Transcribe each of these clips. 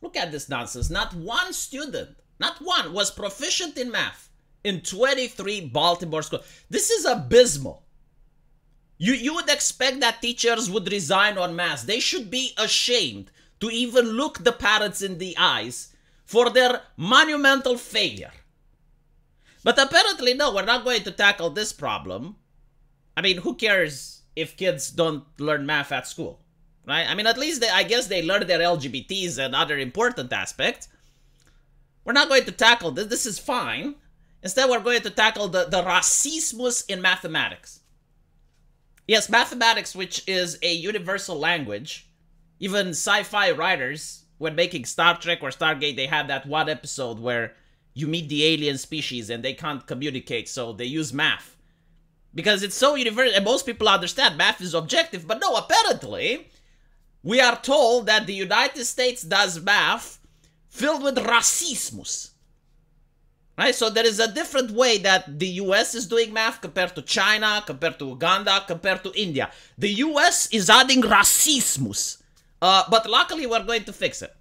Look at this nonsense. Not one student, not one, was proficient in math in 23 Baltimore schools. This is abysmal. You would expect that teachers would resign en masse. They should be ashamed to even look the parents in the eyes for their monumental failure. But apparently, no, we're not going to tackle this problem. I mean, who cares if kids don't learn math at school, right? I mean, at least I guess they learn their LGBTs and other important aspects. We're not going to tackle this. This is fine. Instead, we're going to tackle the racismus in mathematics. Yes, mathematics, which is a universal language. Even sci-fi writers, when making Star Trek or Stargate, they have that one episode where you meet the alien species and they can't communicate, so they use math. Because it's so universal, and most people understand math is objective, but no, apparently, we are told that the United States does math filled with racismus. Right? So there is a different way that the US is doing math compared to China, compared to Uganda, compared to India. The US is adding racismus. But luckily, we're going to fix it.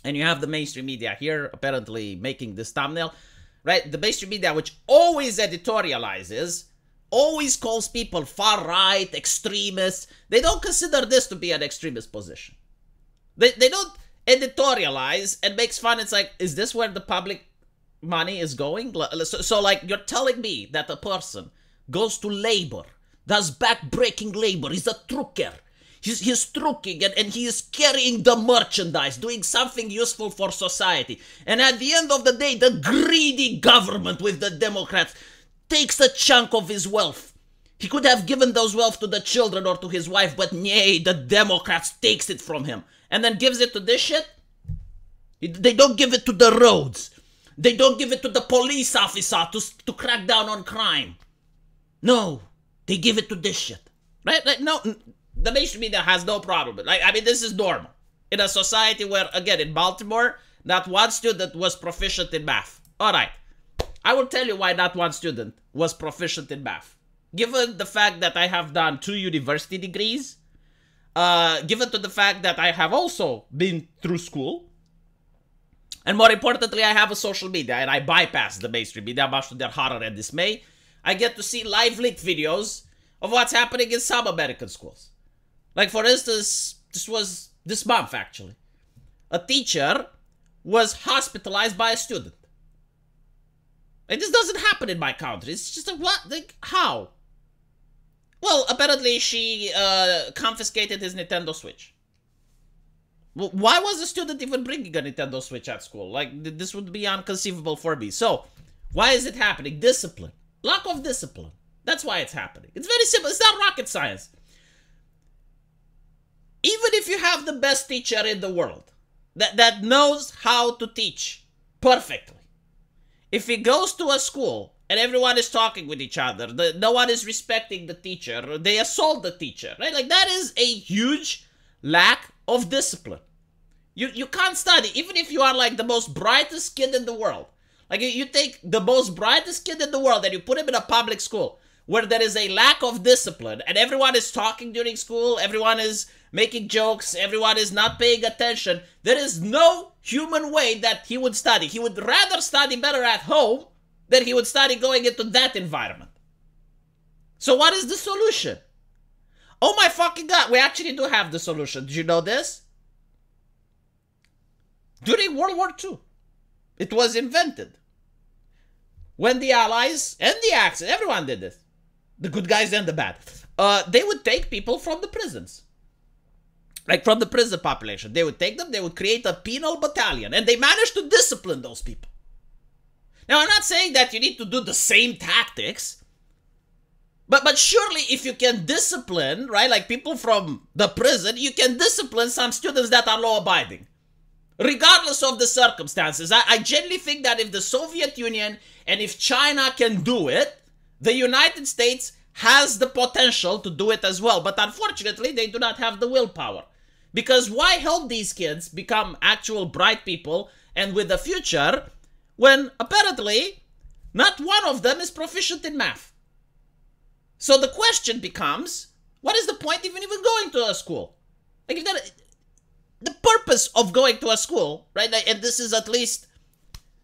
And you have the mainstream media here, apparently making this thumbnail. Right? The mainstream media, which always editorializes, always calls people far-right, extremists. They don't consider this to be an extremist position. They don't editorialize and makes fun. It's like, is this where the public money is going? So like, you're telling me that a person goes to labor, does back-breaking labor, he's a trucker. He's trucking and he is carrying the merchandise, doing something useful for society. And at the end of the day, the greedy government with the Democrats takes a chunk of his wealth. He could have given those wealth to the children or to his wife, but nay, the Democrats takes it from him and then gives it to this shit. They don't give it to the roads. They don't give it to the police officer to crack down on crime. No, they give it to this shit. Right? No, the mainstream media has no problem. Like, I mean, this is normal. In a society where, again, in Baltimore, not one student was proficient in math. All right. I will tell you why not one student was proficient in math. Given the fact that I have done 2 university degrees, given to the fact that I have also been through school, and more importantly, I have a social media and I bypass the mainstream media, much to their horror and dismay. I get to see live leaked videos of what's happening in some American schools. Like, for instance, this was this month, actually. A teacher was hospitalized by a student. And this doesn't happen in my country. It's just like, what? Like, how? Well, apparently she confiscated his Nintendo Switch. Well, why was the student even bringing a Nintendo Switch at school? Like, this would be inconceivable for me. So, why is it happening? Discipline. Lack of discipline. That's why it's happening. It's very simple. It's not rocket science. Even if you have the best teacher in the world that knows how to teach perfectly, if he goes to a school and everyone is talking with each other, no one is respecting the teacher, they assault the teacher, right? Like, that is a huge lack of discipline. You can't study, even if you are like the most brightest kid in the world. Like, you take the most brightest kid in the world and you put him in a public school where there is a lack of discipline and everyone is talking during school, everyone is making jokes, everyone is not paying attention. There is no human way that he would study. He would rather study better at home than he would study going into that environment. So what is the solution? Oh my fucking God, we actually do have the solution. Did you know this? During World War II, it was invented. When the Allies and the Axis, everyone did this. The good guys and the bad. They would take people from the prisons. Like, from the prison population. They would take them, they would create a penal battalion, and they managed to discipline those people. Now, I'm not saying that you need to do the same tactics, but surely if you can discipline, right, like people from the prison, you can discipline some students that are law-abiding. Regardless of the circumstances. I genuinely think that if the Soviet Union and if China can do it, the United States has the potential to do it as well. But unfortunately, they do not have the willpower. Because why help these kids become actual bright people and with a future when apparently not one of them is proficient in math? So the question becomes, what is the point even going to a school? Like, if that, the purpose of going to a school, right? And this is at least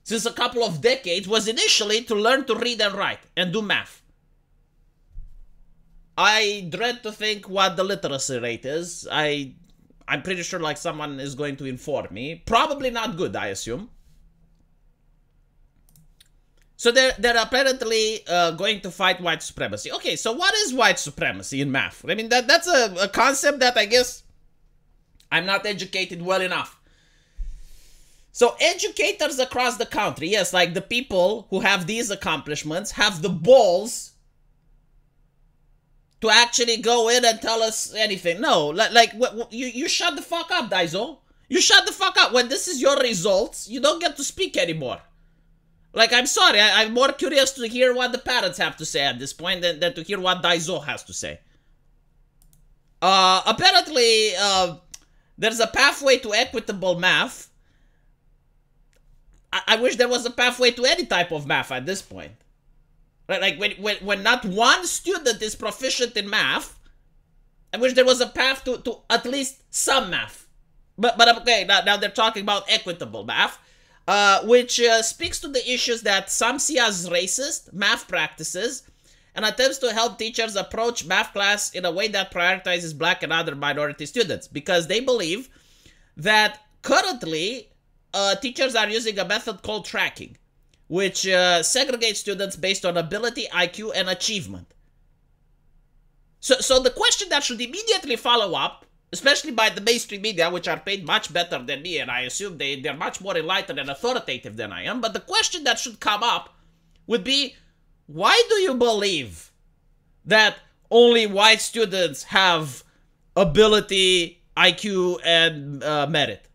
since a couple of decades, was initially to learn to read and write and do math. I dread to think what the literacy rate is. I'm pretty sure like someone is going to inform me. Probably not good, I assume. So they're apparently going to fight white supremacy. Okay, so what is white supremacy in math? I mean, that's a concept that I guess I'm not educated well enough. So educators across the country, yes, like the people who have these accomplishments, have the balls to actually go in and tell us anything. No, like you shut the fuck up, Daizo. You shut the fuck up. When this is your results, you don't get to speak anymore. Like, I'm sorry, I'm more curious to hear what the parents have to say at this point than to hear what Daizo has to say. Apparently, there's a pathway to equitable math. I wish there was a pathway to any type of math at this point. Right? Like, when not one student is proficient in math, I wish there was a path to at least some math. But okay, now they're talking about equitable math. Which speaks to the issues that some see as racist math practices and attempts to help teachers approach math class in a way that prioritizes black and other minority students, because they believe that currently teachers are using a method called tracking, which segregates students based on ability, IQ, and achievement. So the question that should immediately follow up, especially by the mainstream media, which are paid much better than me, and I assume they're much more enlightened and authoritative than I am, but the question that should come up would be, why do you believe that only white students have ability, IQ, and merit?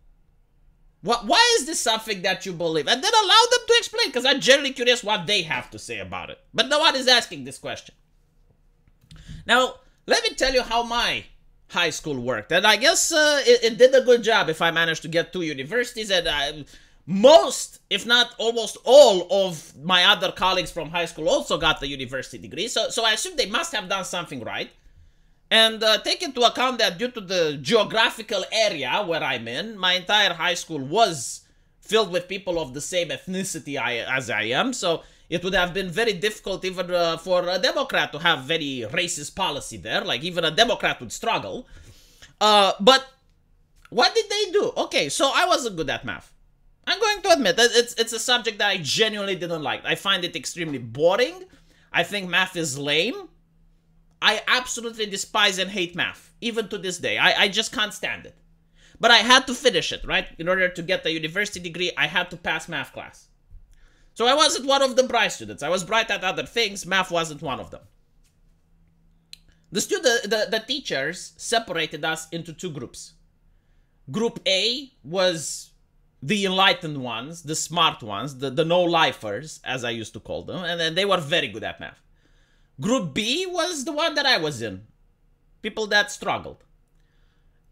Why is this something that you believe? And then allow them to explain, because I'm generally curious what they have to say about it. But no one is asking this question. Now, let me tell you how my high school worked. And I guess it did a good job if I managed to get 2 universities. And most, if not almost all of my other colleagues from high school also got the university degree. So I assume they must have done something right. And take into account that due to the geographical area where I'm in, my entire high school was filled with people of the same ethnicity as I am. So it would have been very difficult even for a Democrat to have very racist policy there. Like, even a Democrat would struggle. But what did they do? Okay, so I wasn't good at math. I'm going to admit that it's a subject that I genuinely didn't like. I find it extremely boring. I think math is lame. I absolutely despise and hate math, even to this day. I just can't stand it. But I had to finish it, right? In order to get the university degree, I had to pass math class. So I wasn't one of the bright students. I was bright at other things. Math wasn't one of them. The teachers separated us into 2 groups. Group A was the enlightened ones, the smart ones, the no-lifers, as I used to call them, and then they were very good at math. Group B was the one that I was in. People that struggled.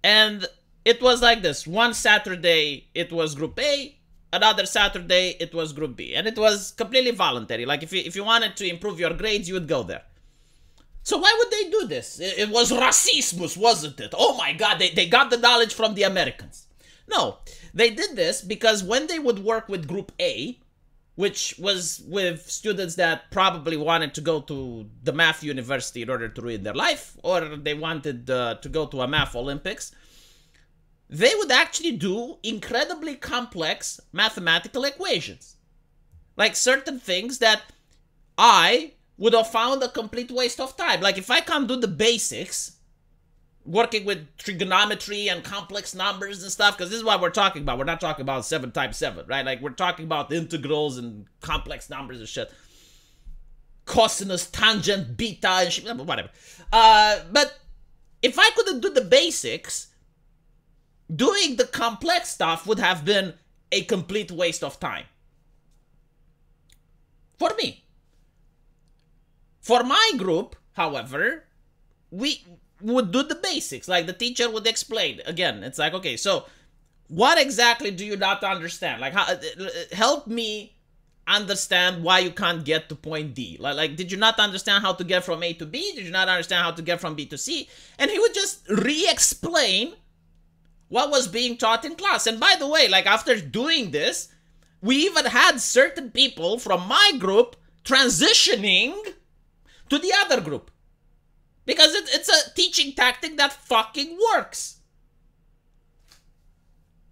And it was like this. One Saturday, it was Group A. Another Saturday, it was Group B. And it was completely voluntary. Like, if you wanted to improve your grades, you would go there. So why would they do this? It was racismus, wasn't it? Oh my God, they got the knowledge from the Americans. No, they did this because when they would work with Group A, which was with students that probably wanted to go to the math university in order to ruin their life, or they wanted to go to a math Olympics, they would actually do incredibly complex mathematical equations. Like certain things that I would have found a complete waste of time. Like if I can't do the basics, working with trigonometry and complex numbers and stuff, because this is what we're talking about. We're not talking about 7 times 7, right? Like we're talking about integrals and complex numbers and shit. Cosinus, tangent, beta, and shit, whatever. But if I couldn't do the basics, doing the complex stuff would have been a complete waste of time. For me. For my group, however, we would do the basics. Like the teacher would explain. Again, it's like, okay, so what exactly do you not understand? Like, help me understand why you can't get to point D. Like, did you not understand how to get from A to B? Did you not understand how to get from B to C? And he would just re-explain what was being taught in class. And by the way, like after doing this, we even had certain people from my group transitioning to the other group. Because it's a teaching tactic that fucking works.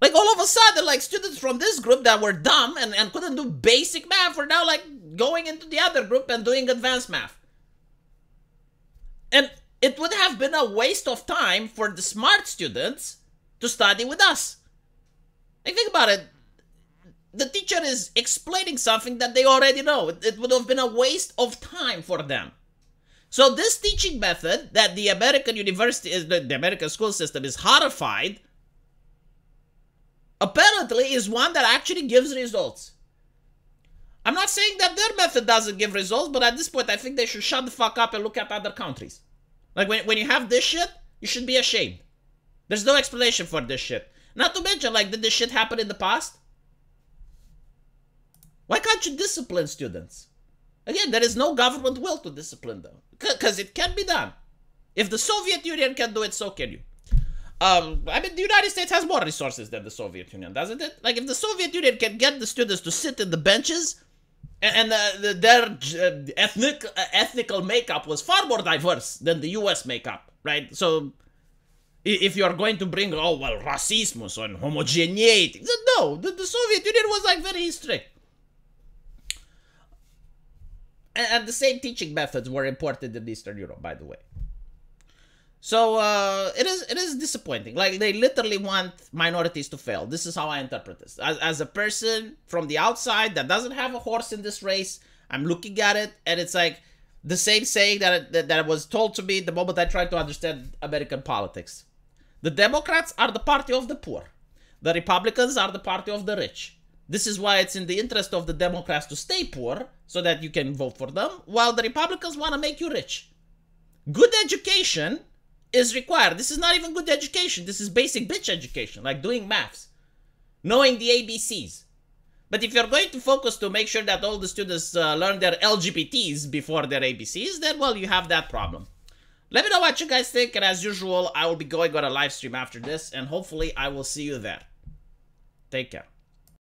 Like all of a sudden, like students from this group that were dumb and couldn't do basic math were now like going into the other group and doing advanced math. And it would have been a waste of time for the smart students to study with us. Like think about it. The teacher is explaining something that they already know. It would have been a waste of time for them. So this teaching method that the American university, the American school system is horrified, apparently is one that actually gives results. I'm not saying that their method doesn't give results, but at this point I think they should shut the fuck up and look at other countries. Like when you have this shit, you should be ashamed. There's no explanation for this shit. Not to mention, like, did this shit happen in the past? Why can't you discipline students? Again, there is no government will to discipline them. Because it can be done. If the Soviet Union can do it, so can you. I mean, the United States has more resources than the Soviet Union, doesn't it? Like, if the Soviet Union can get the students to sit in the benches, and their ethnical makeup was far more diverse than the US makeup, right? So, if you're going to bring, oh, well, racism and homogeneity. No, the Soviet Union was, like, very strict. And the same teaching methods were imported in Eastern Europe, by the way. So it is disappointing. Like they literally want minorities to fail. This is how I interpret this. As a person from the outside that doesn't have a horse in this race, I'm looking at it and it's like the same saying that was told to me the moment I tried to understand American politics. The Democrats are the party of the poor. The Republicans are the party of the rich. This is why it's in the interest of the Democrats to stay poor so that you can vote for them, while the Republicans want to make you rich. Good education is required. This is not even good education. This is basic bitch education, like doing maths, knowing the ABCs. But if you're going to focus to make sure that all the students learn their LGBTs before their ABCs, then, well, you have that problem. Let me know what you guys think, and as usual, I will be going on a live stream after this, and hopefully I will see you there. Take care.